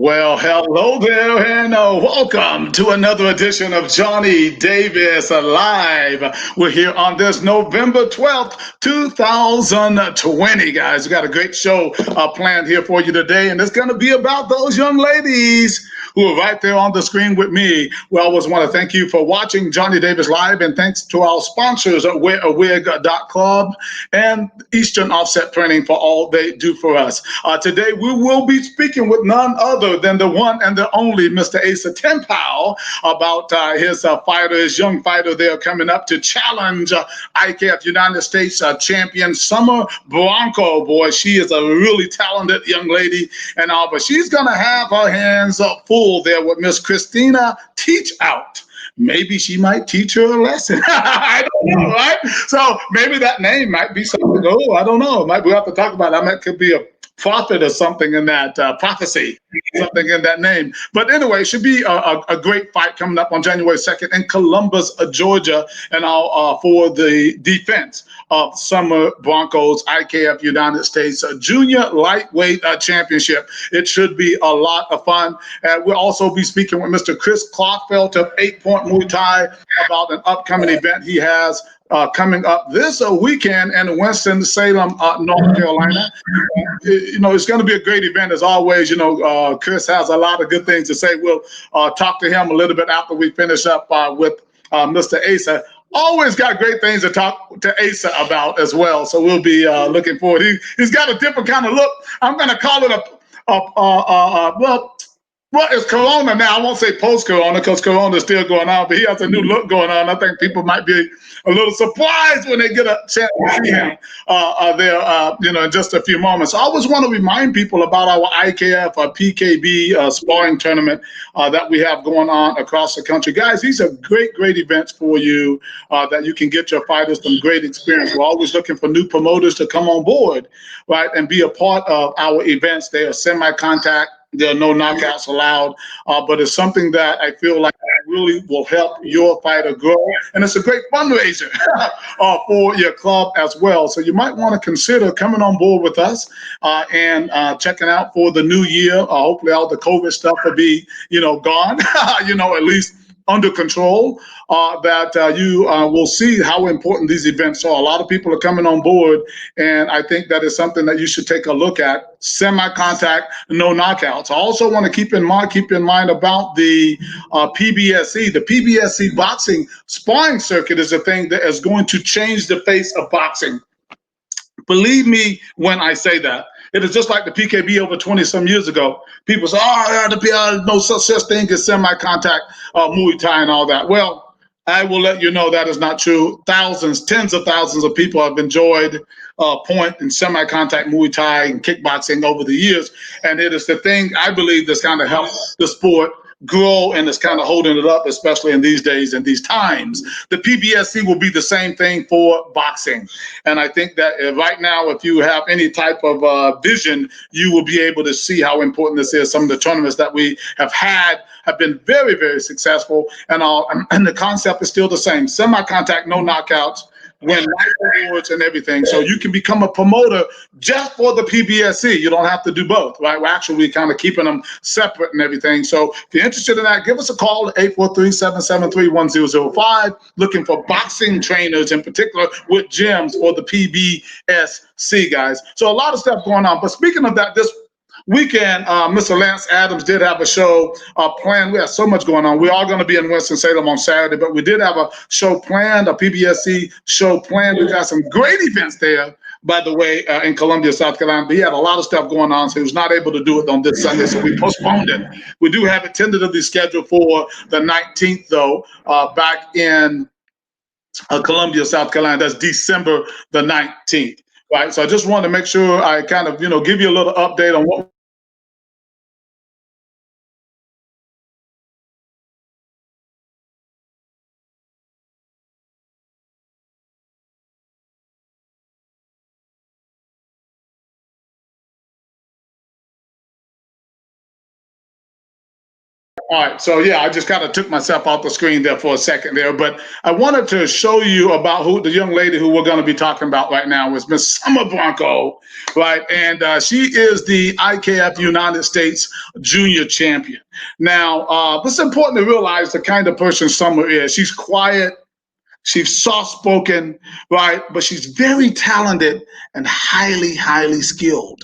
Well, hello there, and welcome to another edition of Johnny Davis Live. We're here on this November 12th, 2020, guys. We got a great show planned here for you today, and it's going to be about those young ladies who are right there on the screen with me. We always want to thank you for watching Johnny Davis Live, and thanks to our sponsors at Wig.club and Eastern Offset Printing for all they do for us. Today, we will be speaking with none other than the one and the only Mr. Asa Ten Pow about his young fighter there coming up to challenge IKF United States champion Summer Bronco. Boy, she is a really talented young lady, and but she's going to have her hands full there with Miss Kristina Teachout. Maybe she might teach her a lesson. I don't know, right? So maybe that name might be something. Oh, I don't know. We have to talk about it. That could be a prophet or something in that prophecy, something in that name. But anyway, it should be a great fight coming up on January 2nd in Columbus, Georgia, and for the defense of Summer Bronco's IKF United States Junior Lightweight Championship. It should be a lot of fun. We'll also be speaking with Mr. Chris Clodfelter of 8-Point Muay Thai about an upcoming event he has coming up this weekend in Winston-Salem, North Carolina. It's going to be a great event as always. Chris has a lot of good things to say. We'll talk to him a little bit after we finish up with Mr. Asa. Always got great things to talk to Asa about as well. So we'll be looking forward. He's got a different kind of look. I'm going to call it well, it's Corona now. I won't say post-Corona because Corona is still going on, but he has a new look going on. I think people might be a little surprised when they get a chance to see him there, in just a few moments. I always want to remind people about our IKF PKB Sparring Tournament that we have going on across the country. Guys, these are great events for you that you can get your fighters some great experience. We're always looking for new promoters to come on board, right, and be a part of our events. They are semi-contact. There are no knockouts allowed, but it's something that I feel like really will help your fighter grow, and it's a great fundraiser for your club as well. So you might want to consider coming on board with us and checking out for the new year. Hopefully, all the COVID stuff will be, gone, at least under control, that you will see how important these events are. A lot of people are coming on board, and I think that is something that you should take a look at. Semi-contact, no knockouts. I also want to keep in mind about the PBSC. The PBSC boxing sparring circuit is a thing that is going to change the face of boxing. Believe me when I say that. It is just like the PKB over 20-some years ago. People say, no such thing as semi-contact Muay Thai and all that. Well, I will let you know that is not true. Thousands, tens of thousands of people have enjoyed point and semi-contact Muay Thai and kickboxing over the years. And it is the thing I believe that's kind of helped the sport grow and is kind of holding it up, especially in these days and these times. The PBSC will be the same thing for boxing. And I think that right now, if you have any type of vision, you will be able to see how important this is. Some of the tournaments that we have had have been very, very successful. And the concept is still the same. Semi-contact, no knockouts, win life awards and everything. So you can become a promoter just for the PBSC. You don't have to do both, right? We're actually kind of keeping them separate and everything. So if you're interested in that, give us a call at 843-773-1005, looking for boxing trainers in particular with gyms for the PBSC, guys. So a lot of stuff going on. But speaking of that, this weekend, Mr. Lance Adams did have a show planned. We have so much going on. We are going to be in Winston-Salem on Saturday, but we did have a show planned, a PBSC show planned. We got some great events there, by the way, in Columbia, South Carolina. But he had a lot of stuff going on, so he was not able to do it on this Sunday, so we postponed it. We do have it tentatively scheduled for the 19th, though, back in Columbia, South Carolina. That's December the 19th. Right, so I just wanted to make sure I kind of, give you a little update on what All right, so yeah, I just kind of took myself off the screen there for a second there, but I wanted to show you about who the young lady who we're going to be talking about right now is Miss Summer Bronco, right? And she is the IKF United States Junior Champion. Now, it's important to realize the kind of person Summer is. She's quiet, she's soft-spoken, right? But she's very talented and highly, highly skilled.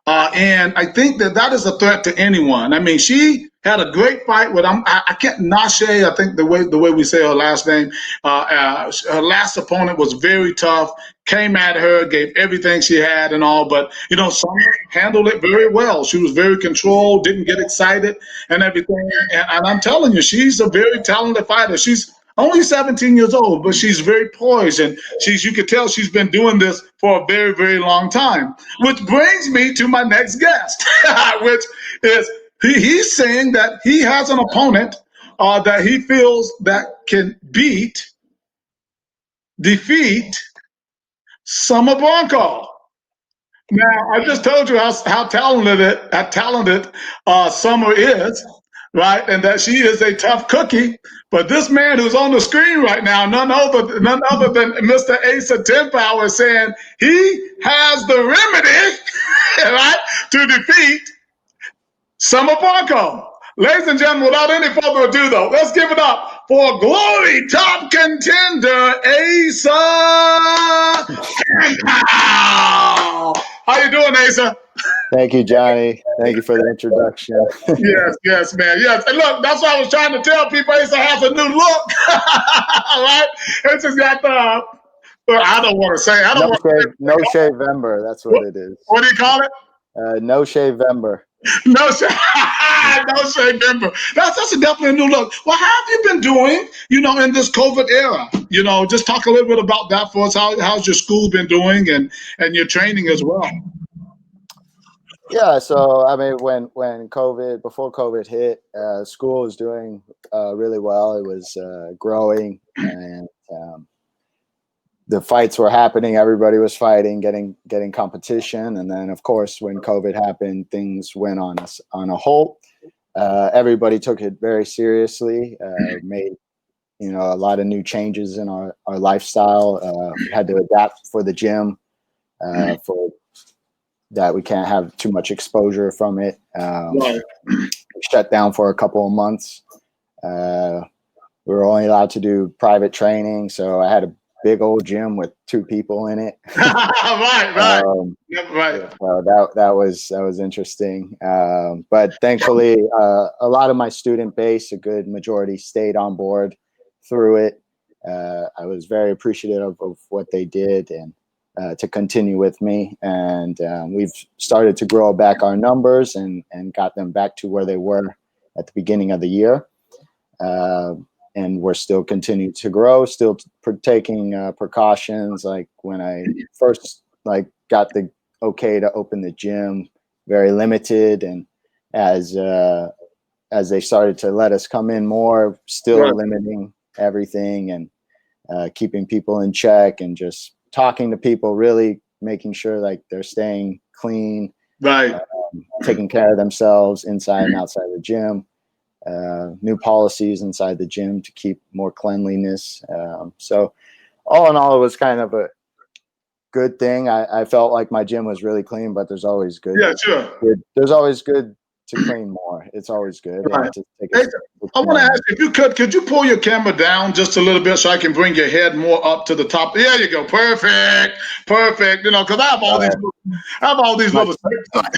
And I think that that is a threat to anyone. I mean, she had a great fight with I can't Nashe. I think the way we say her last name. Her last opponent was very tough. Came at her, gave everything she had and all. But Summer handled it very well. She was very controlled, didn't get excited and everything. And I'm telling you, she's a very talented fighter. She's only 17 years old, but she's very poised, and you could tell she's been doing this for a very, very long time. Which brings me to my next guest, which is he's saying that he has an opponent that he feels that can defeat Summer Bronco. Now, I just told you how talented Summer is, right? And that she is a tough cookie. But this man who's on the screen right now, none other than Mr. Asa Ten Pow, is saying he has the remedy, right, to defeat Summer Bronco. Ladies and gentlemen, without any further ado, though, let's give it up for Glory Top Contender Asa Ten Pow. How you doing, Asa? Thank you, Johnny. Thank you for the introduction. Yes, man. Yes. And look, that's what I was trying to tell people. Asa has a new look. All right? It's just got I don't want to say. No Shave-Vember. That's what it is. What do you call it? No Shave-Vember. No Shave-Vember. That's definitely a new look. Well, how have you been doing, in this COVID era? Just talk a little bit about that for us. How's your school been doing and your training as well? Yeah, so I mean, before COVID hit, school was doing really well. It was growing, and the fights were happening. Everybody was fighting, getting competition, and then of course, when COVID happened, things went on a halt. Everybody took it very seriously. Made a lot of new changes in our lifestyle. We had to adapt for the gym, for that we can't have too much exposure from it. Shut down for a couple of months. We were only allowed to do private training, so I had a big old gym with 2 people in it. Right. So that was interesting. But thankfully, a lot of my student base, a good majority, stayed on board through it. I was very appreciative of what they did and to continue with me. And we've started to grow back our numbers and got them back to where they were at the beginning of the year. And we're still continuing to grow, still taking precautions. Like when I first got the okay to open the gym, very limited. And as they started to let us come in more, still limiting everything and keeping people in check and just talking to people, really making sure they're staying clean, taking care of themselves inside and outside the gym. New policies inside the gym to keep more cleanliness. So all in all, it was kind of a good thing. I felt like my gym was really clean, but there's always good. Yeah, sure. There's always good to clean more. It's always good. Right. I want to ask you, if you could you pull your camera down just a little bit so I can bring your head more up to the top? There you go. Perfect. Because I have all these little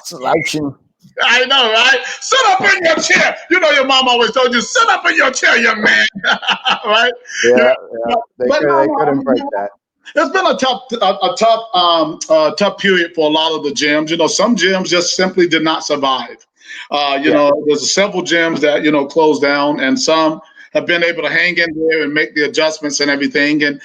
slouching. I know, right? Sit up in your chair. Your mom always told you, sit up in your chair, young man. Right? Yeah. They couldn't break that. It's been a tough period for a lot of the gyms. Some gyms just simply did not survive. There's several gyms that closed down, and some have been able to hang in there and make the adjustments and everything and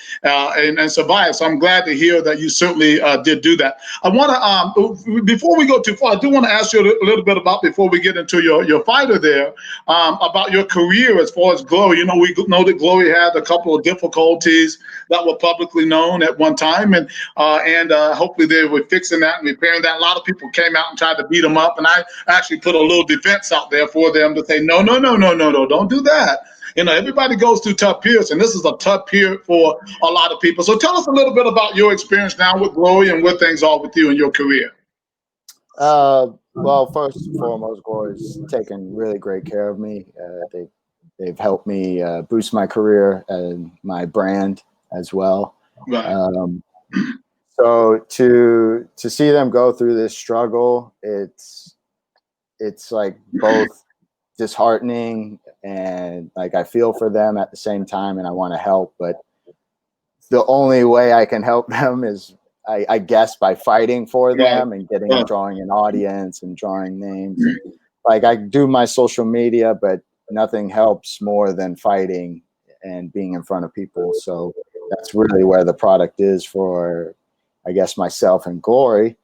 survive. So I'm glad to hear that you certainly did do that. I want to, before we go too far, I do want to ask you a little bit about, before we get into your fighter there, about your career as far as Glory. You know, we know that Glory had a couple of difficulties that were publicly known at one time, and hopefully they were fixing that and repairing that. A lot of people came out and tried to beat them up, and I actually put a little defense out there for them to say, no, don't do that. You know, everybody goes through tough periods, and this is a tough period for a lot of people. So tell us a little bit about your experience now with Glory and where things are with you in your career. Well, first and foremost, Glory's taken really great care of me. They've helped me boost my career and my brand as well. Right. So to see them go through this struggle, it's like both disheartening and like I feel for them at the same time, and I want to help. But the only way I can help them is, I guess, by fighting for them and drawing an audience and drawing names. Like I do my social media, but nothing helps more than fighting and being in front of people. So that's really where the product is for, I guess, myself and Glory.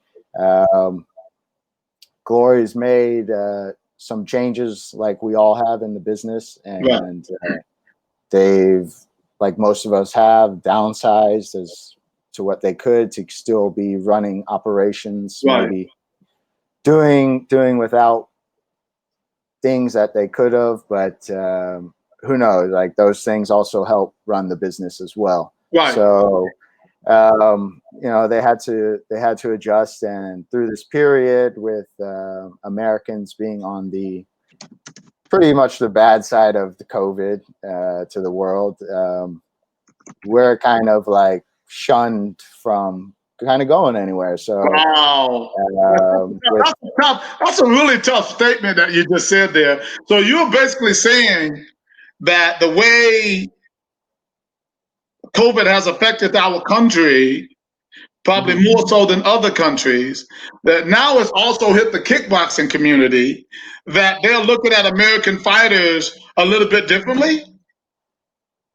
Glory's made some changes like we all have in the business, and they've, like most of us have, downsized as to what they could to still be running operations, maybe doing without things that they could have, but who knows? Like those things also help run the business as well. So you know, they had to adjust, and through this period with Americans being on the pretty much the bad side of the COVID to the world, we're kind of like shunned from kind of going anywhere. So that's a really tough statement that you just said there. So you're basically saying that the way COVID has affected our country, probably more so than other countries, that now it's also hit the kickboxing community, that they're looking at American fighters a little bit differently?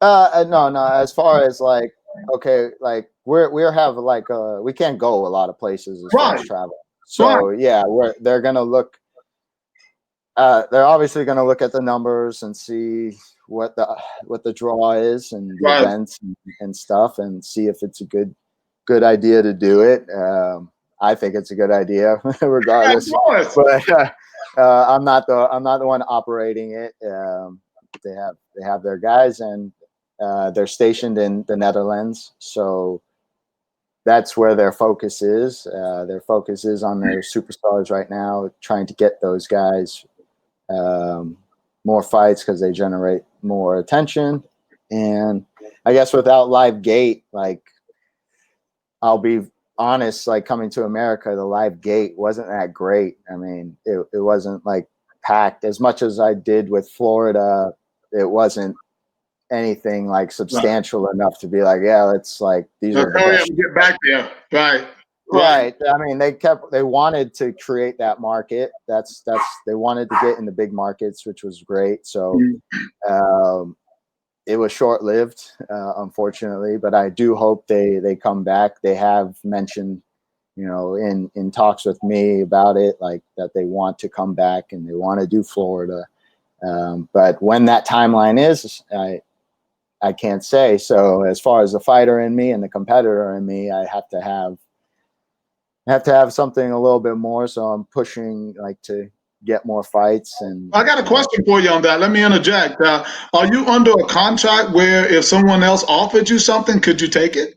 No. As far as like, okay, like we're have like we can't go a lot of places as far as travel. So yeah, they're gonna look. They're obviously gonna look at the numbers and see what the draw is and the events and stuff, and see if it's a good idea to do it. I think it's a good idea, regardless. But I'm not the one operating it. They have their guys, and they're stationed in the Netherlands, so that's where their focus is. Their focus is on their superstars right now, trying to get those guys more fights because they generate more attention. And I guess without Live Gate, like, I'll be honest, like coming to America, the Live Gate wasn't that great. I mean, it wasn't like packed as much as I did with Florida. It wasn't anything like substantial enough to be like, yeah, it's like these are the best. Get back there, right. I mean, they wanted to create that market. That's they wanted to get in the big markets, which was great. So it was short-lived, unfortunately, but I do hope they come back. They have mentioned, you know, in talks with me about it, like that they want to come back and they want to do Florida. But when that timeline is, I can't say. So as far as the fighter in me and the competitor in me, I have to have something a little bit more. So I'm pushing like to get more fights. And I got a question for you on that. Let me interject. Are you under a contract where if someone else offered you something, could you take it?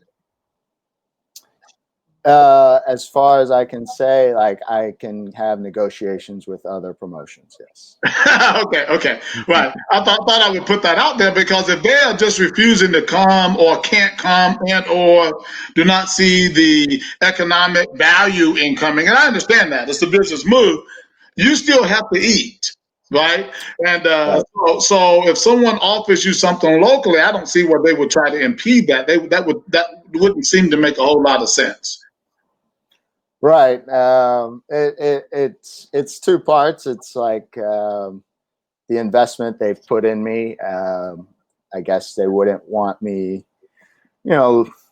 As far as I can say, like I can have negotiations with other promotions. Yes. Okay. Right. I thought I would put that out there, because if they are just refusing to come or can't come and or do not see the economic value in coming, and I understand that it's a business move, you still have to eat. Right. And so if someone offers you something locally, I don't see where they would try to impede that. That wouldn't seem to make a whole lot of sense. Right. It's two parts. It's like the investment they've put in me. I guess they wouldn't want me,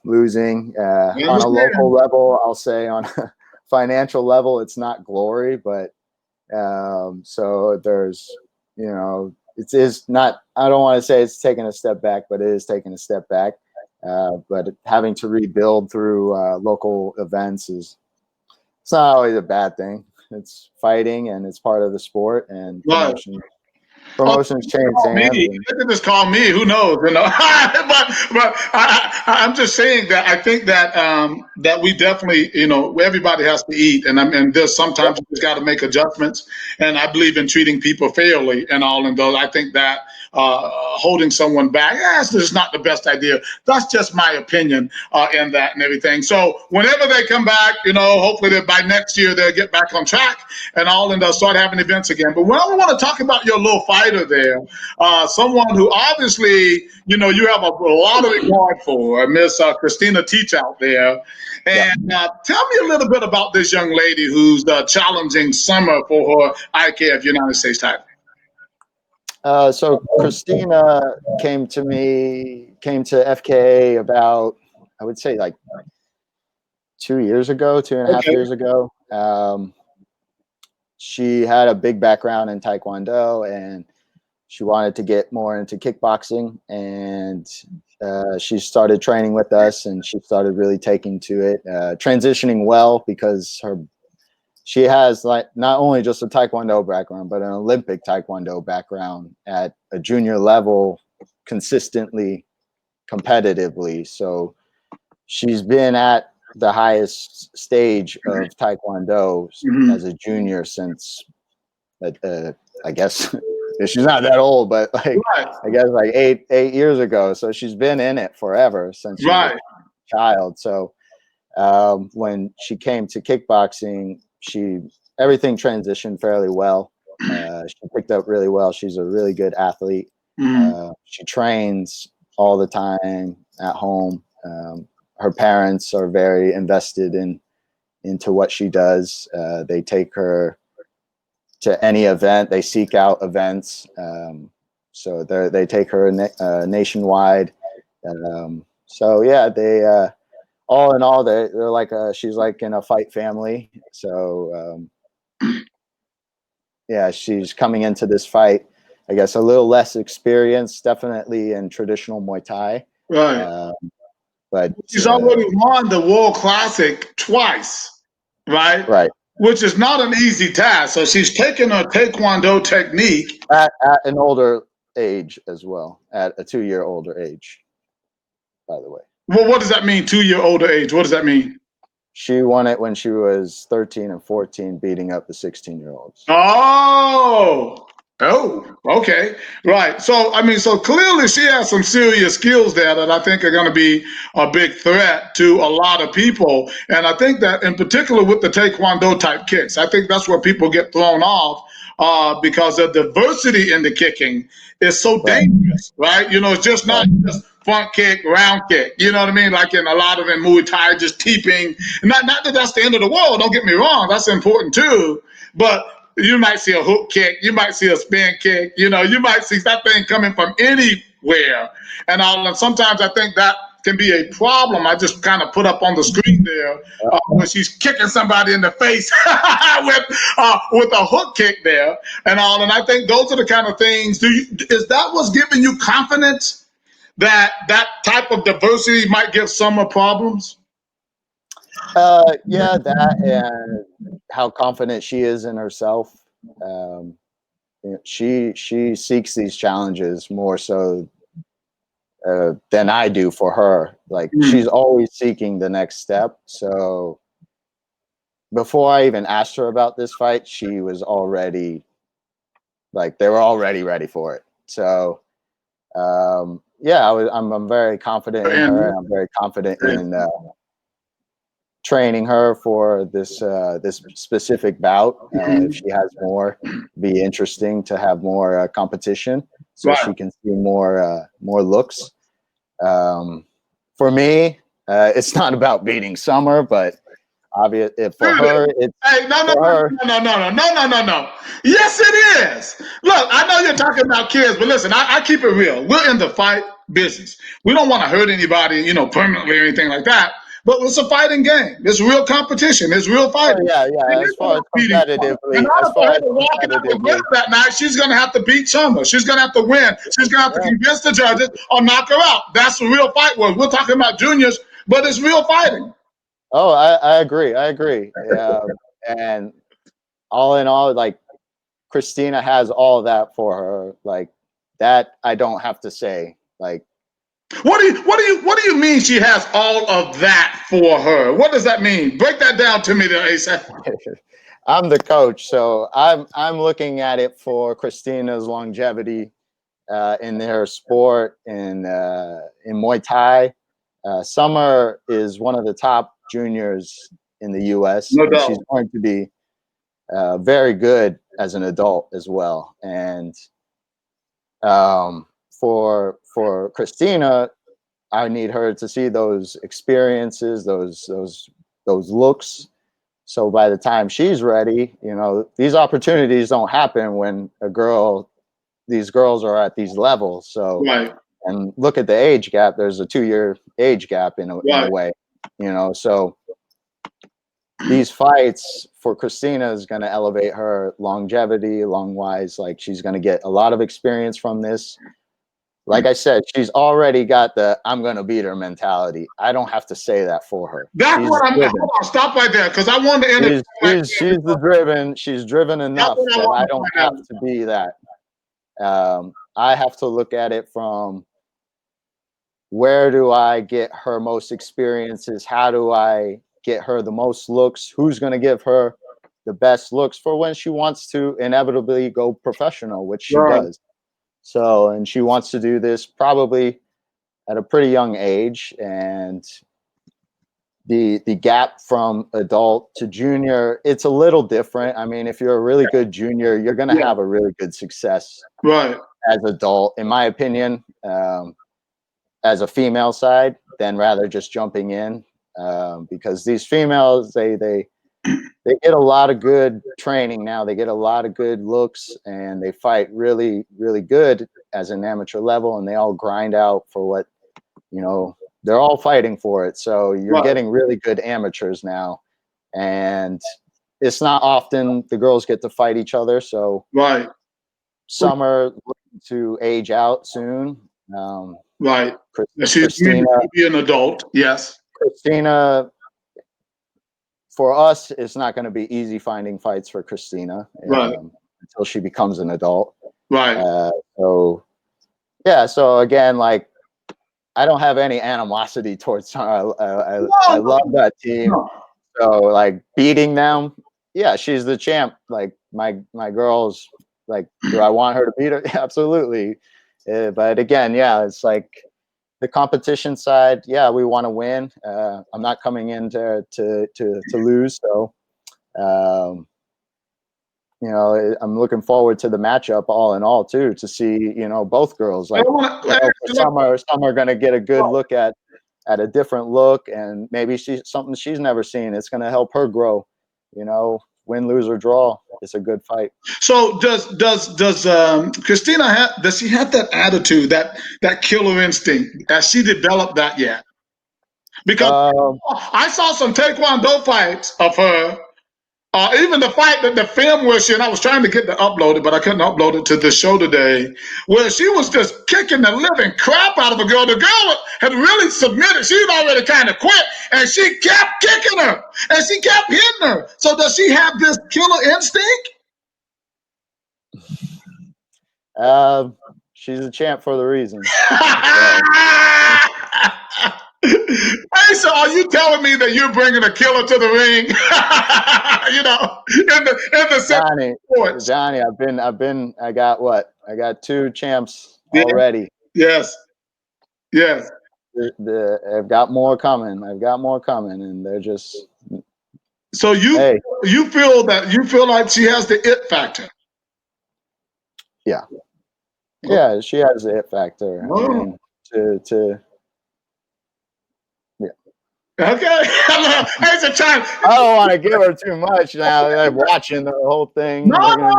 losing on a local level. I'll say on a financial level, it's not glory, but so there's, it is not, I don't want to say it's taking a step back, but it is taking a step back. But having to rebuild through local events it's not always a bad thing. It's fighting and it's part of the sport, and promotions change hands. They could just call me. Who knows? but I'm just saying that I think that that we definitely, everybody has to eat, and there's sometimes you just got to make adjustments. And I believe in treating people fairly and all. And those, I think that holding someone back, this is not the best idea. That's just my opinion in that and everything. So whenever they come back, hopefully by next year they'll get back on track and all, and they'll start having events again. But when I want to talk about your little fighter there, someone who obviously, you have a lot of regard for, Miss Kristina Teachout there. And tell me a little bit about this young lady who's challenging Summer for her IKF United States title. So Kristina came to FKA about, I would say like 2 years ago, 2.5 years ago. She had a big background in Taekwondo, and she wanted to get more into kickboxing, and she started training with us, and she started really taking to it, transitioning well, because she has like not only just a Taekwondo background, but an Olympic Taekwondo background at a junior level, consistently, competitively. So she's been at the highest stage of Taekwondo as a junior since, I guess, she's not that old, but like I guess like eight years ago. So she's been in it forever since she was a child. So when she came to kickboxing, everything transitioned fairly well. She picked up really well. She's a really good athlete. She trains all the time at home. Her parents are very invested into what she does. They take her to any event. They seek out events. So they take her nationwide. So yeah, they all in all, they're like she's like in a fight family. So yeah, she's coming into this fight, I guess, a little less experienced, definitely in traditional Muay Thai. But she's already won the World Classic twice, right? Right. Which is not an easy task. So she's taken her Taekwondo technique at an older age as well, at a 2-year older age, by the way. Well, what does that mean, 2-year older age? What does that mean? She won it when she was 13 and 14, beating up the 16-year-olds. Oh, okay. Right. So, so clearly she has some serious skills there that I think are going to be a big threat to a lot of people. And I think that in particular with the Taekwondo type kicks, I think that's where people get thrown off because the diversity in the kicking is so dangerous, right? It's just not just front kick, round kick. You know what I mean? Like in a lot of in Muay Thai, just teeping. Not that that's the end of the world. Don't get me wrong. That's important too. But you might see a hook kick, you might see a spin kick, you might see that thing coming from anywhere and all. And sometimes I think that can be a problem. I just kind of put up on the screen there when she's kicking somebody in the face with a hook kick there and all. And I think those are the kind of things. Is that what's giving you confidence that type of diversity might give Summer problems? Yeah, that and how confident she is in herself. She seeks these challenges more so than I do for her. Like she's always seeking the next step. So before I even asked her about this fight, she was already like they were already ready for it. So yeah, I'm very confident in her, and I'm very confident in training her for this specific bout. If she has more, be interesting to have more competition, so she can see more looks. For me, it's not about beating Summer, but Obvious for her, it's hey, no, no, for no, her. no, no, no, no, no, no, no. Yes, it is. Look, I know you're talking about kids, but listen, I keep it real. We're in the fight business. We don't want to hurt anybody, you know, permanently or anything like that. But it's a fighting game. It's real competition. It's real Oh, fighting. yeah, It yeah. is about beating someone. In As order for far her as to walk out with competitively, winner that night, she's going to have to beat Summer. She's going to have to win. She's going to have to yeah. convince the judges or knock her out. That's the real fight was. We're talking about juniors, but it's real fighting. Oh, I agree. I agree. And all in all, like Kristina has all of that for her. Like that, I don't have to say. Like, What do you mean she has all of that for her? What does that mean? Break that down to me there, Asa. I'm the coach, so I'm looking at it for Kristina's longevity in her sport in Muay Thai. Summer is one of the top juniors in the U.S. No and she's doubt. going to be very good as an adult as well. And for Kristina, I need her to see those experiences, those looks. So by the time she's ready, you know, these opportunities don't happen when these girls are at these levels. So, Right. and look at the age gap. There's a 2-year age gap in a Right. way, you know. So these fights for Kristina is going to elevate her longevity, long-wise. Like she's going to get a lot of experience from this. Like I said, she's already got the "I'm going to beat her" mentality. I don't have to say that for her. That's She's what I'm. driven. Hold on, stop right there, because I wanted to interview. She's the driven. She's driven That's enough what I that I want don't to have find out. to be that. I have to look at it from where do I get her most experiences? How do I get her the most looks? Who's going to give her the best looks for when she wants to inevitably go professional, which she Right. does. So, and she wants to do this probably at a pretty young age. And the gap from adult to junior, it's a little different. I mean, if you're a really good junior, you're going to Yeah. have a really good success Right. as adult, in my opinion. As a female side than rather just jumping in, because these females they get a lot of good training now. They get a lot of good looks and they fight really really good as an amateur level, and they all grind out for what, you know, they're all fighting for it. So you're Right. getting really good amateurs now, and it's not often the girls get to fight each other. So Right. Summer looking to age out soon. Right. And she's Kristina, meaning to be an adult. Yes. Kristina, for us, it's not going to be easy finding fights for Kristina Right. until she becomes an adult. Right. So yeah, so again, like I don't have any animosity towards her. I love that team. No. So like beating them, yeah, she's the champ. Like my girls, like, do I want her to beat her? Absolutely. But again, yeah, it's like the competition side, yeah, we want to win. I'm not coming in to lose. So, you know, I'm looking forward to the matchup all in all too, to see, you know, both girls. Like, you know, for some are going to get a good look at a different look, and maybe something she's never seen. It's going to help her grow, you know, win, lose or draw. It's a good fight. So does Christina does she have that attitude, that killer instinct? Has she developed that yet? Because Um, I saw some Taekwondo fights of her. Even the fight that the film where she, and I was trying to get to upload it, but I couldn't upload it to the show today, where she was just kicking the living crap out of a girl. The girl had really submitted. She had already kind of quit, and she kept kicking her, and she kept hitting her. So does she have this killer instinct? she's a champ for the reason. Hey, so are you telling me that you're bringing a killer to the ring? You know, in the sports. Johnny, I got what? I got 2 champs Yeah, already. yes, yes. I've got more coming. And they're just, So hey, you feel like she has the it factor. yeah, yeah, she has the it factor. I Oh. mean, to yeah. Okay. It's a time. I don't want to give her too much now. They're watching the whole thing. No, no.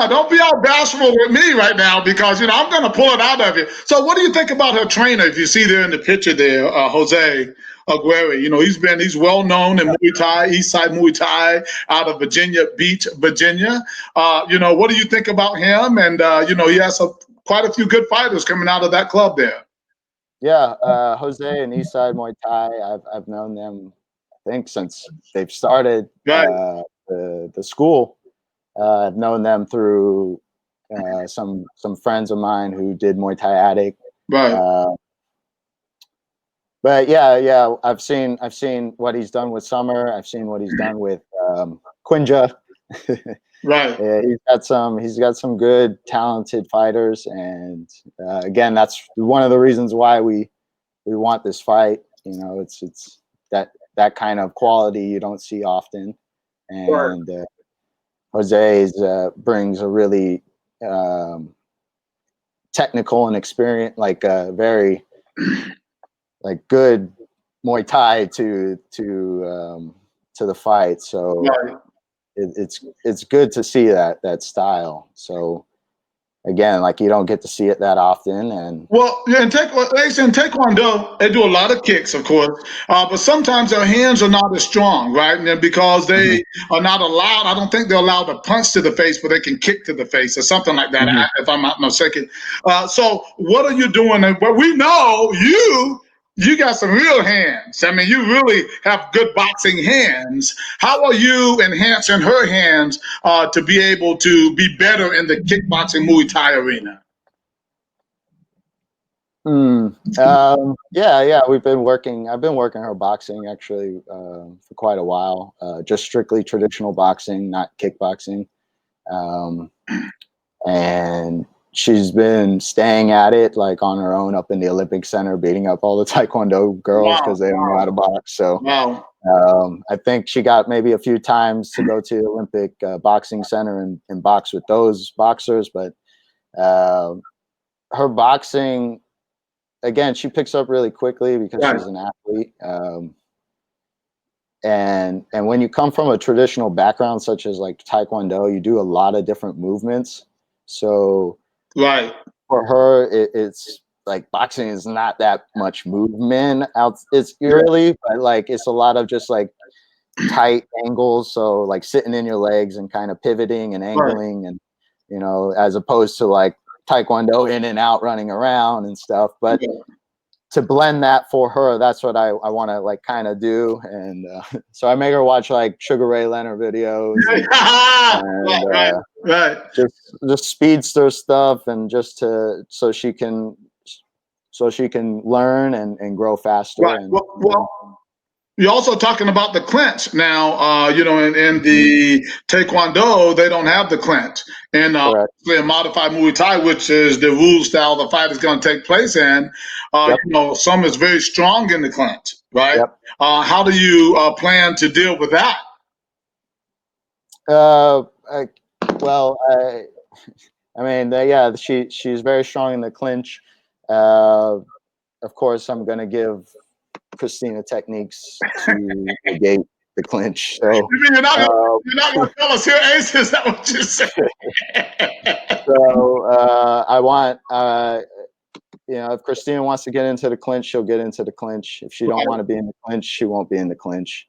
Don't be all bashful with me right now because, I'm going to pull it out of you. So what do you think about her trainer? If you see there in the picture there, Jose Aguirre, he's well known in Muay Thai, East Side Muay Thai out of Virginia Beach, Virginia. What do you think about him? And, he has quite a few good fighters coming out of that club there. Yeah, Jose and Eastside Muay Thai. I've known them, I think, since they've started the school. I've known them through some friends of mine who did Muay Thai Addict. Right. But yeah, I've seen what he's done with Summer. I've seen what he's done with Quinja. Right. Yeah, he's got some good, talented fighters, and again, that's one of the reasons why we want this fight. It's that kind of quality you don't see often, and Jose brings a really technical and experience, very good Muay Thai to the fight. So. Right. It's good to see that style. So again, you don't get to see it that often. And in Taekwondo, they do a lot of kicks, of course, but sometimes their hands are not as strong, right? And because they are not allowed, I don't think they're allowed to punch to the face, but they can kick to the face or something like that, if I'm not mistaken. So what are you doing? Well, we know you got some real hands. I mean, you really have good boxing hands. How are you enhancing her hands to be able to be better in the kickboxing Muay Thai arena? Yeah. I've been working her boxing actually for quite a while. Just strictly traditional boxing, not kickboxing. And she's been staying at it on her own up in the Olympic Center, beating up all the Taekwondo girls because they don't know how to box. So I think she got maybe a few times to go to the Olympic Boxing Center and box with those boxers. But her boxing, again, she picks up really quickly because she's an athlete. And when you come from a traditional background such as Taekwondo, you do a lot of different movements. So for her, it's boxing is not that much movement out. It's early, but it's a lot of just tight angles. So sitting in your legs and kind of pivoting and angling, and as opposed to Taekwondo in and out, running around and stuff. But to blend that for her, that's what I want to kind of do. And so I make her watch Sugar Ray Leonard videos, and just speedster stuff, and just so she can learn and grow faster. Right. Well, you're also talking about the clinch now. In the Taekwondo, they don't have the clinch. And a modified Muay Thai, which is the rule style the fight is going to take place in, some is very strong in the clinch, right? How do you plan to deal with that? She's very strong in the clinch. Of course, I'm going to give Kristina techniques to negate the clinch. So you're not going to tell us here, Ace? Is that what you said? So I want, if Kristina wants to get into the clinch, she'll get into the clinch. If she don't want to be in the clinch, she won't be in the clinch.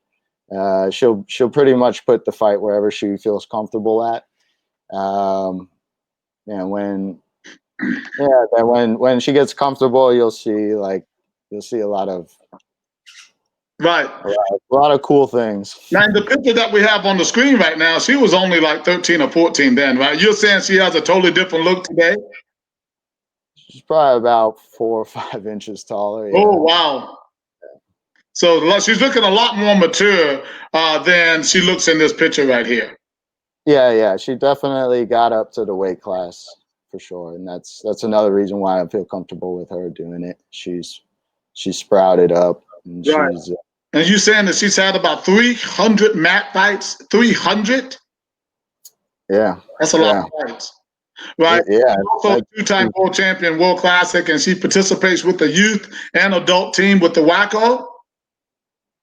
She'll pretty much put the fight wherever she feels comfortable at. And when she gets comfortable, you'll see a lot of a lot of cool things. Now, in the picture that we have on the screen right now, she was only 13 or 14 then, right? You're saying she has a totally different look today? She's probably about 4 or 5 inches taller. Yeah. Oh, wow. So she's looking a lot more mature than she looks in this picture right here. Yeah. She definitely got up to the weight class for sure. And that's another reason why I feel comfortable with her doing it. She's sprouted up. And she's and you saying that she's had about 300 mat fights? 300? Yeah. That's a lot of fights. Right? Yeah. Also a 2-time world champion, World Classic, and she participates with the youth and adult team with the WACO.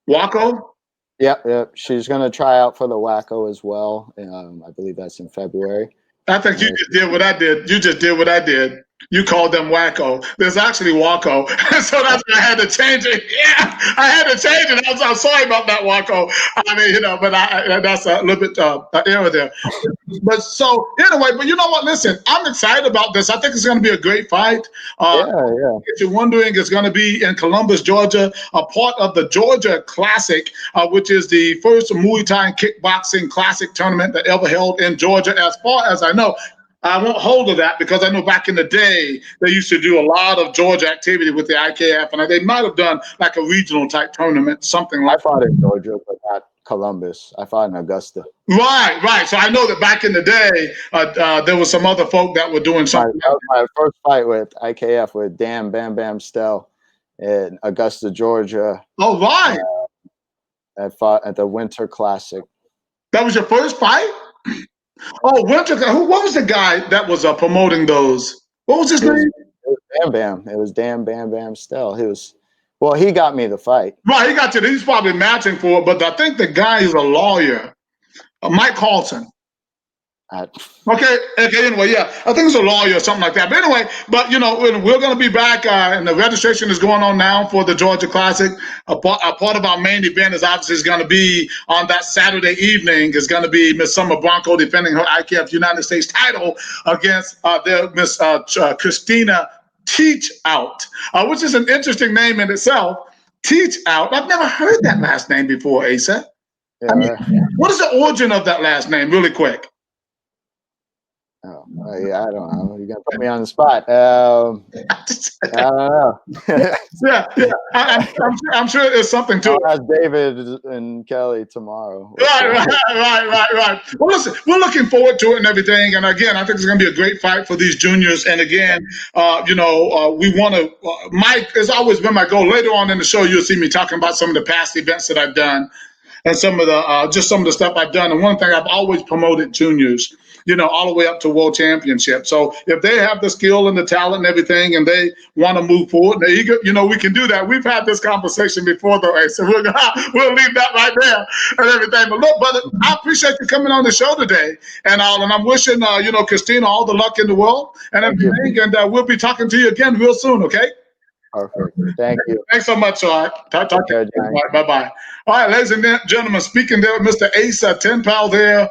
Waco? Yep. She's going to try out for the Waco as well. I believe that's in February. I think you just did what I did. You just did what I did. You called them Wacko. There's actually Waco. So that's why I had to change it. Yeah, I had to change it. I'm sorry about that, Waco. I mean, but that's a little bit error there. But so anyway, but you know what? Listen, I'm excited about this. I think it's going to be a great fight. If you're wondering, it's going to be in Columbus, Georgia, a part of the Georgia Classic, which is the first Muay Thai and kickboxing classic tournament that ever held in Georgia, as far as I know. I won't hold to that because I know back in the day they used to do a lot of Georgia activity with the IKF, and they might have done like a regional type tournament, something like. I fought in Georgia, but not Columbus. I fought in Augusta. Right. So I know that back in the day there was some other folk that were doing something. That was my first fight with IKF with Dan Bam Bam Stell in Augusta, Georgia. Oh, right. I fought at the Winter Classic. That was your first fight? Oh, Winter. What was the guy that was promoting those? What was his name? It was Bam Bam. It was Dan Bam Bam Stell. He got me the fight. Right, he got you. He's probably matching for it, but I think the guy is a lawyer, Mike Carlson. Okay. Anyway, yeah, I think it's a lawyer or something like that. But anyway, we're going to be back, and the registration is going on now for the Georgia Classic. A part of our main event is obviously going to be on that Saturday evening. Is going to be Miss Summer Bronco defending her IKF United States title against Miss Kristina Teachout, which is an interesting name in itself. Teachout. I've never heard that last name before, Asa. Yeah. I mean, what is the origin of that last name, really quick? Oh, I don't know. You're gonna put me on the spot. I don't know. Yeah. I'm sure there's something to it. I'll ask David and Kelly tomorrow. Right. Well, listen, we're looking forward to it and everything. And again, I think it's going to be a great fight for these juniors. And again, we want to. Mike has always been my goal. Later on in the show, you'll see me talking about some of the past events that I've done. And some of the stuff I've done. And one thing I've always promoted juniors, all the way up to world championship. So if they have the skill and the talent and everything, and they want to move forward, they're eager, we can do that. We've had this conversation before, though, so we'll leave that right there and everything. But look, brother, I appreciate you coming on the show today, and I'm wishing Kristina all the luck in the world and everything. And we'll be talking to you again real soon. Okay. Perfect. Thank you. Thanks so much. All right. Talk to you. Right, bye-bye. All right, ladies and gentlemen, speaking there, Mr. Asa Ten Pow there.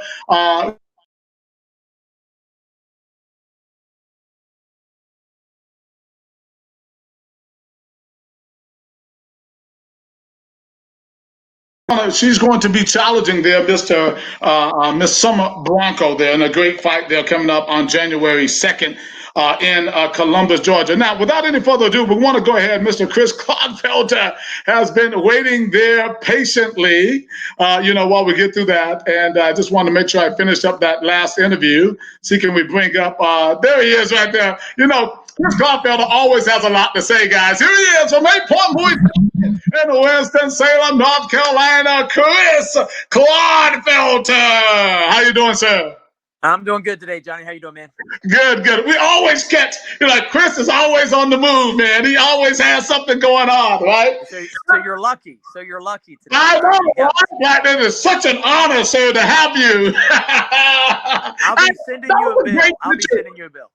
She's going to be challenging there, Miss Summer Bronco there in a great fight there coming up on January 2nd. In Columbus, Georgia. Now, without any further ado, we want to go ahead. Mr. Chris Clodfelter has been waiting there patiently, while we get through that. And I just want to make sure I finished up that last interview. See, can we bring up, there he is right there. Chris Clodfelter always has a lot to say, guys. Here he is from 8 Point in Winston-Salem, North Carolina, Chris Clodfelter. How you doing, sir? I'm doing good today, Johnny. How you doing, man? Good. We always catch, Chris is always on the move, man. He always has something going on, right? So you're lucky. Today. I know, right? It is such an honor, sir, to have you. I'll be sending you a bill.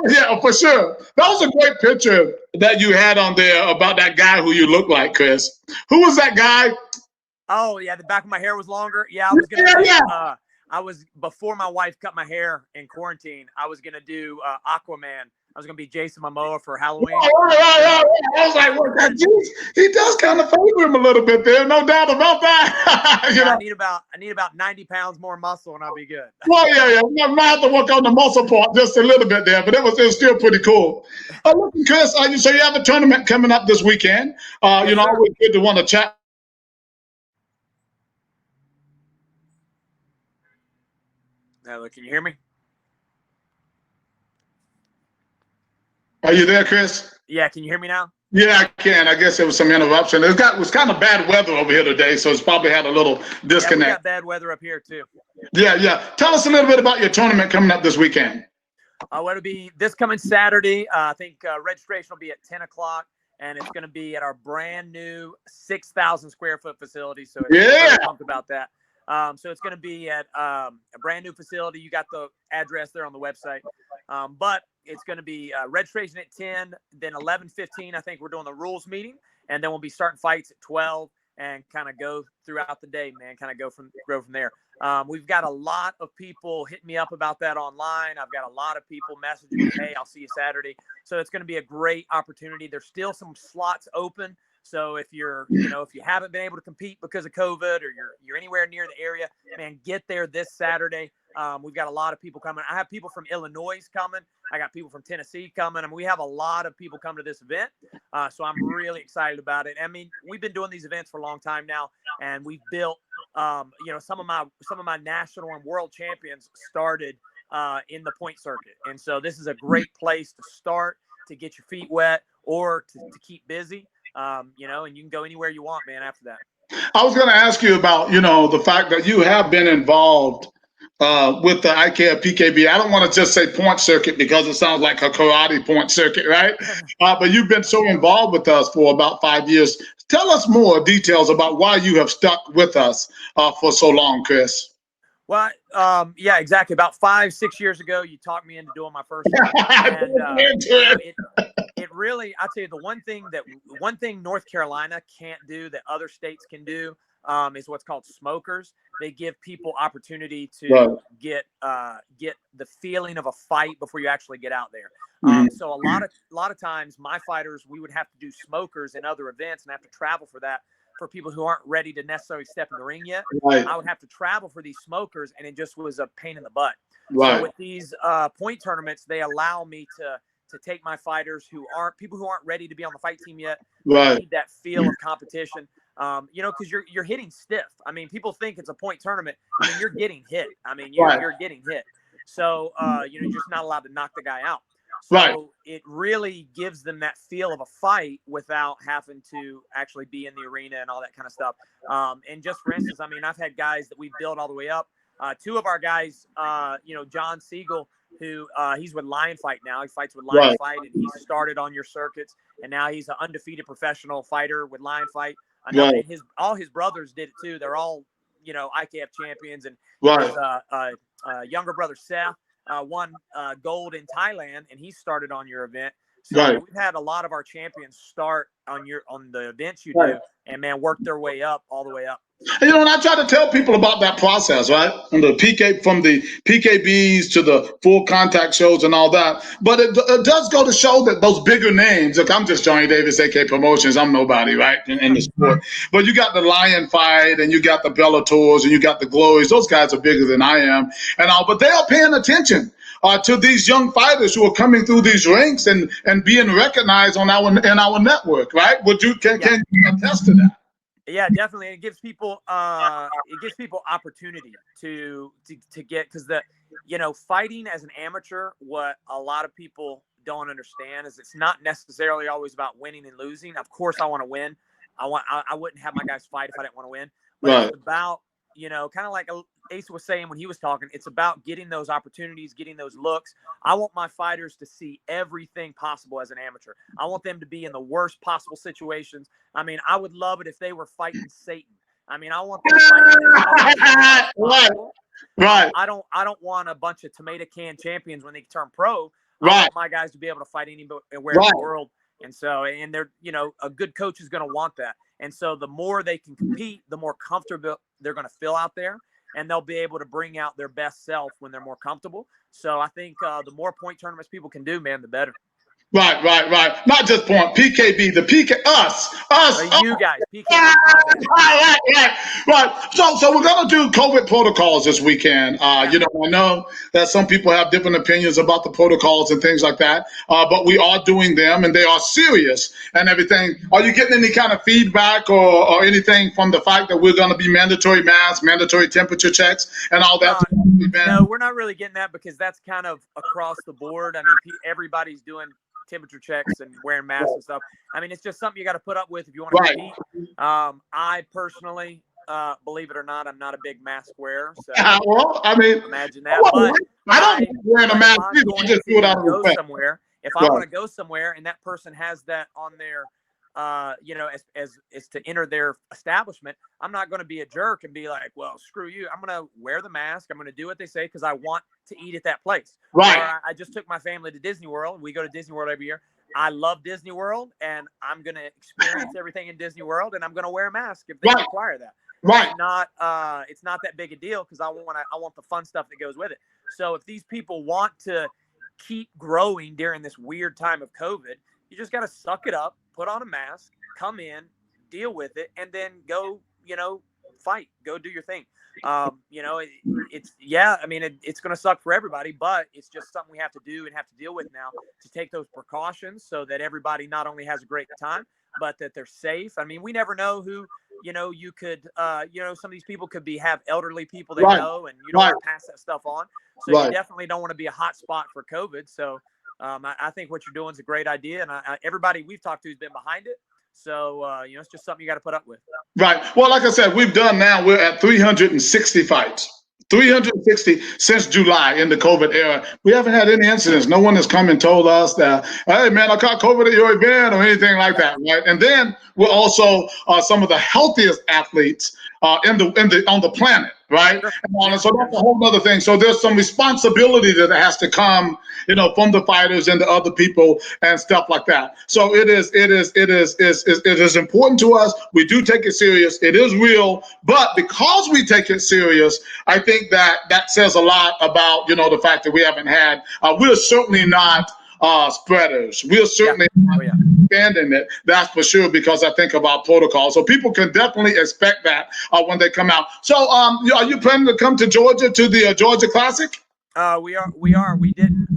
Yeah, for sure. That was a great picture that you had on there about that guy who you look like, Chris. Who was that guy? Oh, yeah, the back of my hair was longer. Yeah, I was gonna I was, before my wife cut my hair in quarantine, I was going to do Aquaman. I was going to be Jason Momoa for Halloween. Right. I was like, well, he does kind of favor him a little bit there. No doubt about that. I need about 90 pounds more muscle and I'll be good. Well, yeah. I might have to work on the muscle part just a little bit there, but it was still pretty cool. Look, Chris, so you have a tournament coming up this weekend. Yes, always good to want to chat. Hello, can you hear me? Are you there, Chris? Yeah, can you hear me now? Yeah, I can. I guess there was some interruption. It was kind of bad weather over here today, so it's probably had a little disconnect. Yeah, we got bad weather up here too. Yeah. Tell us a little bit about your tournament coming up this weekend. It'll be this coming Saturday. I think registration will be at 10 o'clock. and it's going to be at our brand new 6,000 square foot facility. So Yeah. really pumped about that. So it's going to be at a brand new facility. You got the address there on the website. But it's going to be registration at 10, then 11:15. I think we're doing the rules meeting, and then we'll be starting fights at 12 and kind of go throughout the day, man. Kind of go from there. We've got a lot of people hitting me up about that online. I've got a lot of people messaging me, hey, I'll see you Saturday. So it's going to be a great opportunity. There's still some slots open. So if you're, if you haven't been able to compete because of COVID, or you're anywhere near the area, man, get there this Saturday. We've got a lot of people coming. I have people from Illinois coming. I got people from Tennessee coming. I mean, we have a lot of people come to this event. So I'm really excited about it. I mean, we've been doing these events for a long time now, and we've built, some of my national and world champions started in the point circuit. And so this is a great place to start, to get your feet wet, or to keep busy. And you can go anywhere you want, man, after that. I was going to ask you about, the fact that you have been involved with the IKF PKB. I don't want to just say point circuit because it sounds like a karate point circuit, right? But you've been so involved with us for about 5 years. Tell us more details about why you have stuck with us for so long, Chris. Well, yeah, exactly. About 5-6 years ago, you talked me into doing my first one. And it really, I'll tell you, the one thing North Carolina can't do that other states can do is what's called smokers. They give people opportunity to get the feeling of a fight before you actually get out there. So a lot of times my fighters, we would have to do smokers in other events and have to travel for that. For people who aren't ready to necessarily step in the ring yet, I would have to travel for these smokers, and it just was a pain in the butt. So with these point tournaments, they allow me to take my fighters who aren't ready to be on the fight team yet. Need that feel of competition. Because you're hitting stiff. I mean, people think it's a point tournament. I mean, you're getting hit. I mean, you're getting hit. So you're just not allowed to knock the guy out. So it really gives them that feel of a fight without having to actually be in the arena and all that kind of stuff. And just for instance, I mean, I've had guys that we've built all the way up. Two of our guys, John Siegel, who he's with Lion Fight now. He fights with Lion Fight, and he started on your circuits, and now he's an undefeated professional fighter with Lion Fight. And all his brothers did it too. They're all, IKF champions, and his younger brother Seth won gold in Thailand, and he started on your event. So we've had a lot of our champions start on the events you do, and man, work their way up all the way up. And I try to tell people about that process, right? From the PKBs to the full contact shows and all that. But it does go to show that those bigger names, look, I'm just Johnny Davis, AK Promotions. I'm nobody, right, in the sport. But you got the Lion Fight, and you got the Bellators, and you got the Glories. Those guys are bigger than I am, and all. But they are paying attention to these young fighters who are coming through these ranks and being recognized in our network, right? Can you attest to that? Yeah, definitely. It gives people opportunity to get, because fighting as an amateur, what a lot of people don't understand is it's not necessarily always about winning and losing. Of course, I want to win. I wouldn't have my guys fight if I didn't want to win. But it's about, kind of like Asa was saying when he was talking, it's about getting those opportunities, getting those looks. I want my fighters to see everything possible as an amateur. I want them to be in the worst possible situations. I mean, I would love it if they were fighting Satan. I mean, I want them fighting Right. I don't want a bunch of tomato can champions when they turn pro. I want my guys to be able to fight anywhere in the world. And so, and they're, a good coach is going to want that. And so the more they can compete, the more comfortable they're going to feel out there, and they'll be able to bring out their best self when they're more comfortable. So I think the more point tournaments people can do, man, the better. Right. Not just point. PKB, the PK, us. You guys, PKB. Right. So we're going to do COVID protocols this weekend. I know that some people have different opinions about the protocols and things like that, but we are doing them, and they are serious and everything. Are you getting any kind of feedback or anything from the fact that we're going to be mandatory masks, mandatory temperature checks, and all that? No, we're not really getting that, because that's kind of across the board. I mean, everybody's doing temperature checks and wearing masks and stuff. I mean, it's just something you got to put up with if you want to compete. I personally, believe it or not, I'm not a big mask wearer. So imagine that. But I don't wear a mask. If I want to go somewhere and that person has that on you know, as to enter their establishment, I'm not going to be a jerk and be like, well, screw you. I'm going to wear the mask. I'm going to do what they say because I want to eat at that place. Right. Or I just took my family to Disney World. We go to Disney World every year. I love Disney World, and I'm going to experience everything in Disney World, and I'm going to wear a mask if they require that. Right. It's not that big a deal because I want the fun stuff that goes with it. So if these people want to keep growing during this weird time of COVID, you just got to suck it up, put on a mask, come in, deal with it, and then go, you know, fight, go do your thing. You know, it's going to suck for everybody, but it's just something we have to do and have to deal with now to take those precautions so that everybody not only has a great time, but that they're safe. I mean, we never know who, you know, you could, you know, some of these people could have elderly people they know, and you don't want to pass that stuff on. So you definitely don't want to be a hot spot for COVID. So I think what you're doing is a great idea. And everybody we've talked to has been behind it. So, you know, it's just something you got to put up with. Right. Well, like I said, we're at 360 fights. 360 since July in the COVID era. We haven't had any incidents. No one has come and told us that, hey, man, I caught COVID at your event or anything like that, right? And then we're also some of the healthiest athletes on the planet, right? And so that's a whole other thing. So there's some responsibility that has to come, you know, from the fighters and the other people and stuff like that. So it is important to us. We do take it serious. It is real, but because we take it serious, I think that says a lot about, you know, the fact that we haven't had. We're certainly not spreaders. We're certainly not expanding it. That's for sure, because I think of our protocol. So people can definitely expect that when they come out. So are you planning to come to Georgia to the Georgia Classic? We are. We didn't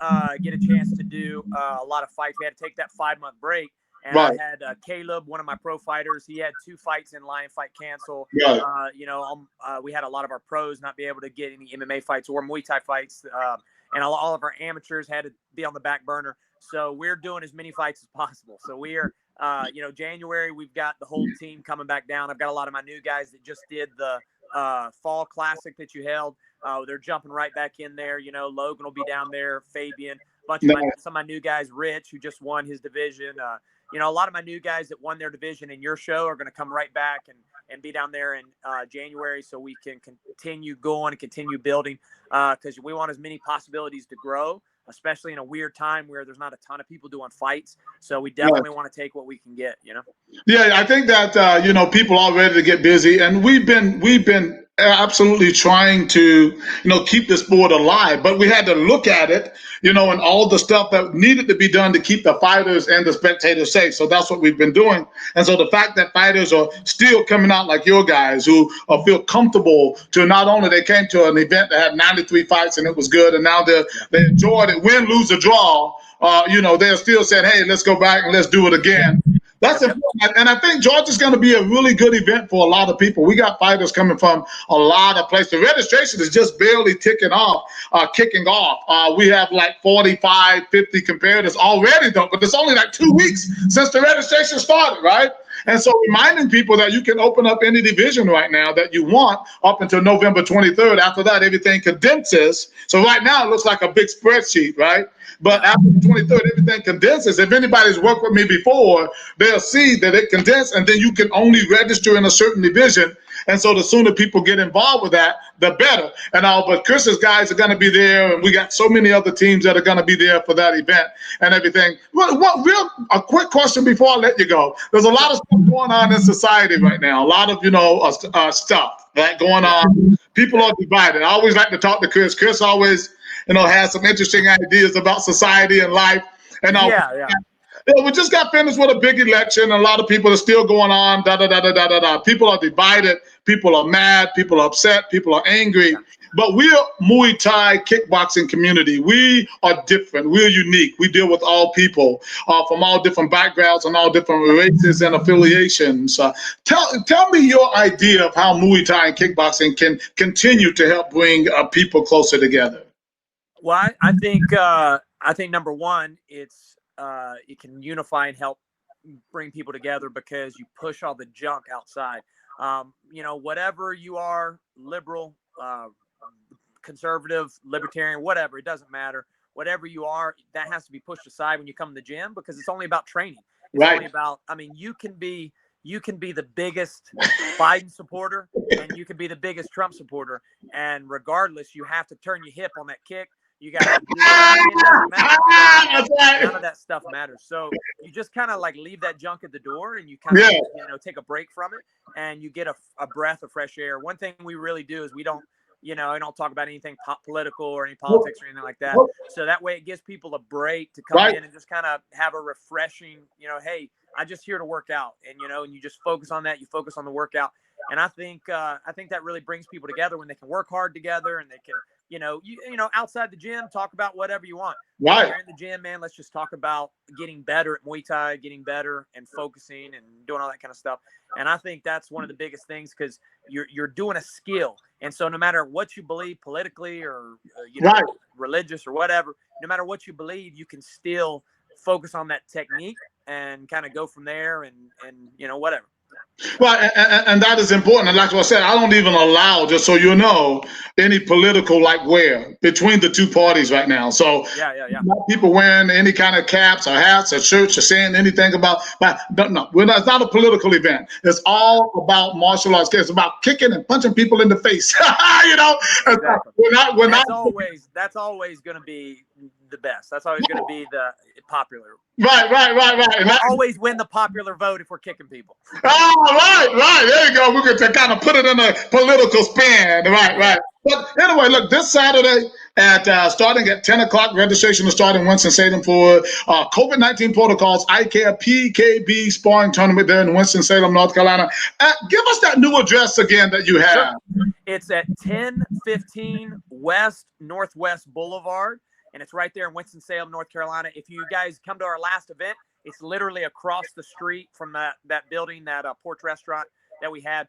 get a chance to do a lot of fights. We had to take that 5-month break. And I had Caleb, one of my pro fighters. He had 2 fights in Lion Fight cancel. You know, we had a lot of our pros not be able to get any MMA fights or Muay Thai fights. And all of our amateurs had to be on the back burner. So we're doing as many fights as possible. So we are, you know, January, we've got the whole team coming back down. I've got a lot of my new guys that just did the fall classic that you held. They're jumping right back in there. You know, Logan will be down there, Fabian, some of my new guys, Rich, who just won his division. You know, a lot of my new guys that won their division in your show are going to come right back and be down there in January, so we can continue going and continue building, because we want as many possibilities to grow, especially in a weird time where there's not a ton of people doing fights. So we definitely want to take what we can get, you know? Yeah, I think that, you know, people are ready to get busy, and we've been absolutely trying to, you know, keep the sport alive, but we had to look at it, you know, and all the stuff that needed to be done to keep the fighters and the spectators safe. So that's what we've been doing. And so the fact that fighters are still coming out like your guys who feel comfortable to, not only they came to an event that had 93 fights and it was good, and now they enjoyed it, win, lose, or draw, you know, they're still saying, hey, let's go back and let's do it again. That's important. And I think Georgia's going to be a really good event for a lot of people. We got fighters coming from a lot of places. The registration is just barely kicking off. We have like 45, 50 competitors already, though, but it's only like 2 weeks since the registration started, right? And so reminding people that you can open up any division right now that you want up until November 23rd. After that, everything condenses. So right now it looks like a big spreadsheet, right? But after the 23rd, everything condenses. If anybody's worked with me before, they'll see that it condensed, and then you can only register in a certain division. And so the sooner people get involved with that, the better. And but Chris's guys are going to be there, and we got so many other teams that are going to be there for that event and everything. A quick question before I let you go. There's a lot of stuff going on in society right now. A lot of, you know, stuff that going on. People are divided. I always like to talk to Chris. Chris always, you know, has some interesting ideas about society and life. And we just got finished with a big election. A lot of people are still going on. People are divided. People are mad. People are upset. People are angry. But we're Muay Thai kickboxing community. We are different. We're unique. We deal with all people from all different backgrounds and all different races and affiliations. Tell me your idea of how Muay Thai and kickboxing can continue to help bring people closer together. Well, I think number one, it can unify and help bring people together because you push all the junk outside. You know, whatever you are, liberal, conservative, libertarian, whatever, it doesn't matter. Whatever you are, that has to be pushed aside when you come to the gym, because it's only about training. It's only about, I mean, you can be the biggest Biden supporter and you can be the biggest Trump supporter. And regardless, you have to turn your hip on that kick. You got to do it. It doesn't matter. None of that stuff matters. So you just kind of like leave that junk at the door and you kind of, you know, take a break from it and you get a breath of fresh air. One thing we really do is we don't, you know, I don't talk about anything political or any politics or anything like that. So that way it gives people a break to come in and just kind of have a refreshing, you know, hey, I'm just here to work out. And, you know, and you just focus on that. You focus on the workout. And I think that really brings people together when they can work hard together and they can, you know, outside the gym, talk about whatever you want. Right. When you're in the gym, man, let's just talk about getting better at Muay Thai, getting better and focusing and doing all that kind of stuff. And I think that's one of the biggest things because you're doing a skill. And so no matter what you believe politically or, you know, religious or whatever, no matter what you believe, you can still focus on that technique and kind of go from there and, you know, whatever. Well, and that is important. And like I said, I don't even allow, just so you know, any political like wear between the two parties right now. So not people wearing any kind of caps or hats or shirts or saying anything about, no, it's not a political event. It's all about martial arts. It's about kicking and punching people in the face. You know, exactly. That's always going to be the best. That's always going to be the popular. Right. We'll always win the popular vote if we're kicking people. Oh, right. There you go. We're going to kind of put it in a political spin. Right. But anyway, look, this Saturday starting at 10 o'clock, registration is starting in Winston-Salem for COVID-19 protocols, IKF PKB Sparring Tournament there in Winston-Salem, North Carolina. Give us that new address again that you have. Sure. It's at 1015 West Northwest Boulevard. And it's right there in Winston-Salem, North Carolina. If you guys come to our last event, it's literally across the street from that building, that Porch Restaurant that we had.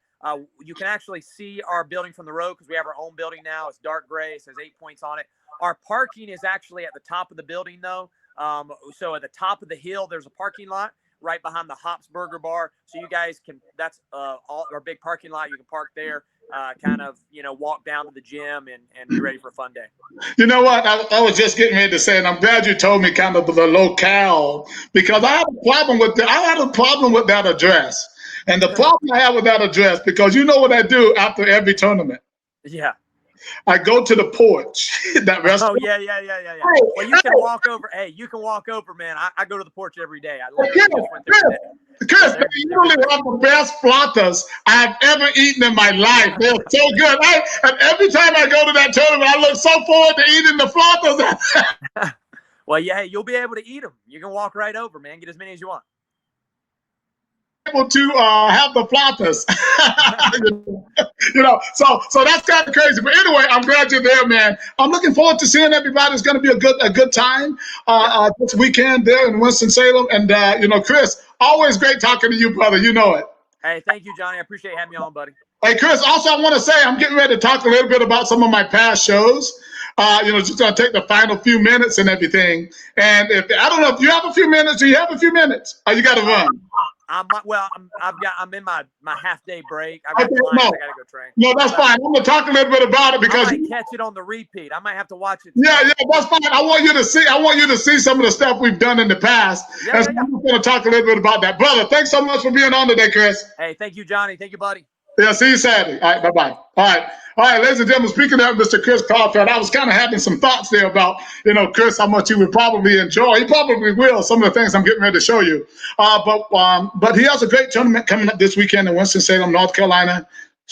You can actually see our building from the road because we have our own building now. It's dark gray. It says 8 points on it. Our parking is actually at the top of the building, though. So at the top of the hill, there's a parking lot right behind the Hops Burger Bar. So you guys can, that's all our big parking lot. You can park there. Kind of, you know, walk down to the gym and be ready for a fun day. You know what? I was just getting ready to say, and I'm glad you told me kind of the locale, because I had a problem with that address. And the problem I have with that address, because you know what I do after every tournament? Yeah. I go to the porch. That restaurant. Oh, yeah. Well, you can walk over. Hey, you can walk over, man. I go to the porch every day. I literally just went there today. Chris, they usually have the best flautas I've ever eaten in my life. They're so good. And every time I go to that tournament, I look so forward to eating the flautas. Well, yeah, you'll be able to eat them. You can walk right over, man. Get as many as you want. Able to have the flautas. You know, so that's kind of crazy. But anyway, I'm glad you're there, man. I'm looking forward to seeing everybody. It's going to be a good time this weekend there in Winston-Salem. And you know, Chris, always great talking to you, brother. You know it. Hey, thank you, Johnny. I appreciate having me on, buddy. Hey, Chris, also I want to say I'm getting ready to talk a little bit about some of my past shows. You know, just going to take the final few minutes and everything. And I don't know if you have a few minutes. Do you have a few minutes? Oh, you got to run. I'm in my half day break. I gotta go train. No, that's fine. I'm gonna talk a little bit about it because I might catch it on the repeat. I might have to watch it. Yeah, that's fine. I want you to see some of the stuff we've done in the past. So I'm just gonna talk a little bit about that, brother. Thanks so much for being on today, Chris. Hey, thank you, Johnny. Thank you, buddy. Yeah, see you Saturday. All right, bye-bye. All right, ladies and gentlemen, speaking of Mr. Chris Clodfelter, I was kind of having some thoughts there about, you know, Chris, how much he would probably enjoy. He probably will, some of the things I'm getting ready to show you. But he has a great tournament coming up this weekend in Winston-Salem, North Carolina.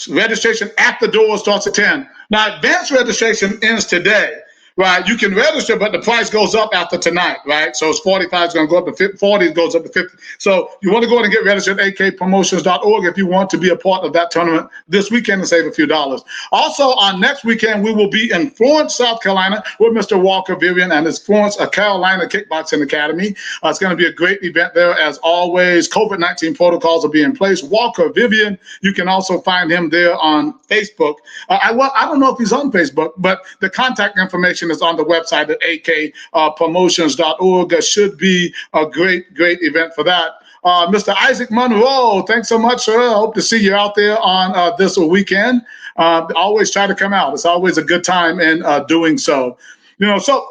Registration at the door starts at 10. Now, advanced registration ends today. Right, you can register, but the price goes up after tonight, right? So it's 45 is going to go up to 50, 40 goes up to 50. So you want to go ahead and get registered at akpromotions.org if you want to be a part of that tournament this weekend and save a few dollars. Also, on next weekend, we will be in Florence, South Carolina with Mr. Walker Vivian and his Florence Carolina Kickboxing Academy. It's going to be a great event there. As always, COVID-19 protocols will be in place. Walker Vivian, you can also find him there on Facebook. I don't know if he's on Facebook, but the contact information is on the website at akpromotions.org. Should be a great event for that. Mr. Isaac Monroe, thanks so much, sir. I hope to see you out there on this weekend. Always try to come out. It's always a good time in doing so. You know, so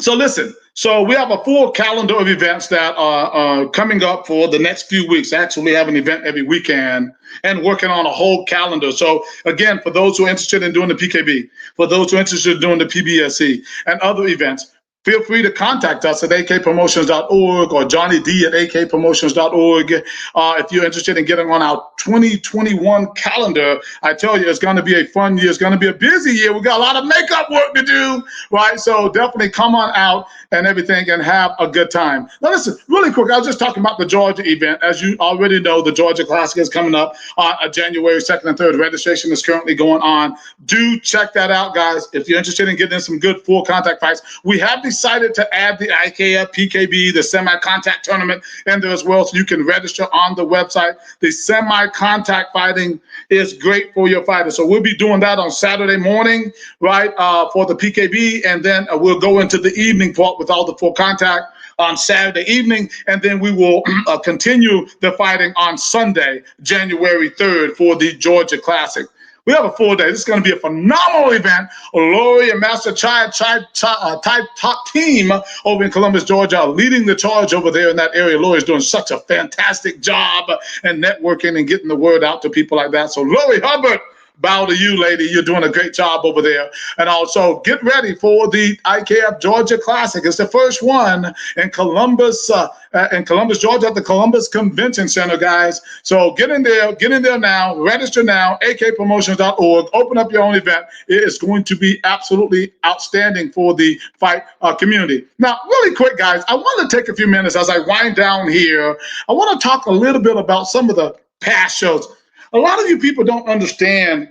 So listen, so we have a full calendar of events that are coming up for the next few weeks. Actually, we have an event every weekend and working on a whole calendar. So again, for those who are interested in doing the PKB, for those who are interested in doing the PBSC and other events, feel free to contact us at akpromotions.org or Johnny D at akpromotions.org. If you're interested in getting on our 2021 calendar, I tell you, it's going to be a fun year. It's going to be a busy year. We got a lot of makeup work to do, right? So definitely come on out and everything and have a good time. Now listen, really quick, I was just talking about the Georgia event. As you already know, the Georgia Classic is coming up on January 2nd and 3rd. Registration is currently going on. Do check that out, guys. If you're interested in getting some good full contact fights, we have decided to add the IKF PKB, the semi-contact tournament in there as well, so you can register on the website. The semi-contact fighting is great for your fighters. So we'll be doing that on Saturday morning, right, for the PKB, and then we'll go into the evening part with all the full contact on Saturday evening, and then we will continue the fighting on Sunday, January 3rd for the Georgia Classic. We have a full day. This is going to be a phenomenal event. Lori and Master Top team over in Columbus, Georgia, are leading the charge over there in that area. Lori is doing such a fantastic job and networking and getting the word out to people like that. So Lori Hubbard, bow to you, lady. You're doing a great job over there. And also get ready for the IKF Georgia Classic. It's the first one in Columbus, Georgia, at the Columbus Convention Center, guys. So get in there now, register now, akpromotions.org, open up your own event. It is going to be absolutely outstanding for the fight community. Now, really quick, guys, I want to take a few minutes as I wind down here. I want to talk a little bit about some of the past shows. A lot of you people don't understand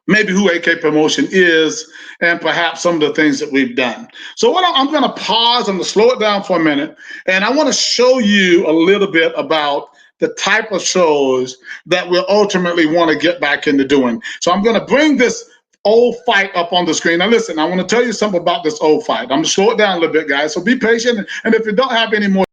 maybe who AK Promotion is and perhaps some of the things that we've done. So what I'm going to pause, I'm going to slow it down for a minute, and I want to show you a little bit about the type of shows that we'll ultimately want to get back into doing. So I'm going to bring this old fight up on the screen. Now listen, I want to tell you something about this old fight. I'm going to slow it down a little bit, guys, so be patient. And if you don't have any more